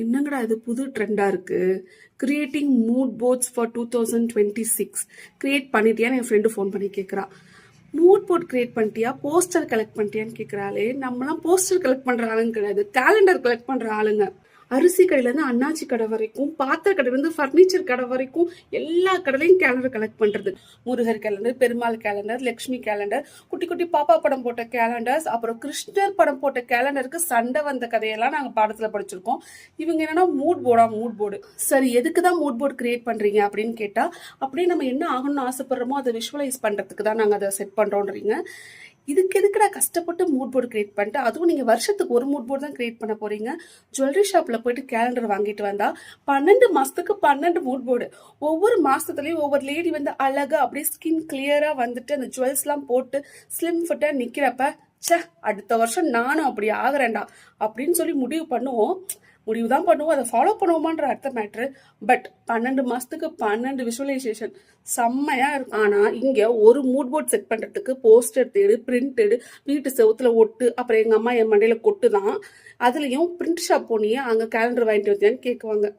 என்னங்கடா இது புது ட்ரெண்டா இருக்கு. Creating mood boards for 2026 create பண்ணிட்டியான்னு என் ஃப்ரெண்டு ஃபோன் பண்ணி கேட்குறா. மூட் போர்ட் கிரியேட் பண்ணிட்டியா, போஸ்டர் கலெக்ட் பண்ணிட்டியான்னு கேட்குறாளே. நம்மலாம் போஸ்டர் கலெக்ட் பண்ற ஆளுங்க கிடையாது, கேலண்டர் கலெக்ட் பண்ற ஆளுங்க. அரிசி கடையிலேருந்து அண்ணாச்சி கடை வரைக்கும், பாத்திர கடையிலேருந்து ஃபர்னிச்சர் கடை வரைக்கும் எல்லா கடையிலையும் கேலண்டர் கலெக்ட் பண்ணுறது. Murugar calendar, Perumal calendar, Lakshmi calendar, குட்டி குட்டி பாப்பா படம் போட்ட கேலண்டர்ஸ், அப்புறம் கிருஷ்ணர் படம் போட்ட கேலண்டருக்கு சண்டை வந்த கதையெல்லாம் நாங்கள் பாடத்தில் படிச்சிருக்கோம். இவங்க என்னன்னா மூட் போர்டு. சரி, எதுக்கு தான் மூட் போர்டு கிரியேட் பண்ணுறீங்க அப்படின்னு கேட்டால், அப்படியே நம்ம என்ன ஆகணும்னு ஆசைப்படுறோமோ அதை விஷுவலைஸ் பண்ணுறதுக்கு தான் நாங்கள் அதை செட் பண்ணுறோன்றீங்க. இதுக்கு எதுக்குடா கஷ்டப்பட்டு மூட் போர்டு கிரியேட் பண்ணிட்டு, அதுவும் நீங்கள் வருஷத்துக்கு ஒரு மூட் போர்டு தான் கிரியேட் பண்ண போறீங்க. ஜுவல்லரி ஷாப்பில் போயிட்டு கேலண்டர் வாங்கிட்டு வந்தா 12 மாசத்துக்கு 12 மூட் போர்டு. ஒவ்வொரு மாசத்துலயும் ஒவ்வொரு லேடி வந்து அழகா அப்படியே ஸ்கின் கிளியரா வந்துட்டு அந்த ஜுவல்ஸ்லாம் போட்டு ஸ்லிம் ஃபிட்டா நிக்கிறப்ப, சே அடுத்த வருஷம் நானும் அப்படி ஆகுறேன்டா அப்படின்னு சொல்லி முடிவு பண்ணுவோம். அதை ஃபாலோ பண்ணுவோமான்ற அர்த்த மேட்ரு. பட் 12 மாசத்துக்கு 12 விஷுவலைசேஷன் செம்மையா இருக்கும். ஆனா இங்க ஒரு மூட் போர்ட் செட் பண்றதுக்கு போஸ்டர் தேடு, பிரிண்ட் தேடு, வீட்டு செவுத்துல ஒட்டு, அப்புறம் எங்க அம்மா என் மண்டையில கொட்டு தான். அதுலயும் பிரிண்ட் ஷாப் போனியே அங்க கேலண்டர் வாங்கிட்டு வந்தியான்னு கேட்குவாங்க.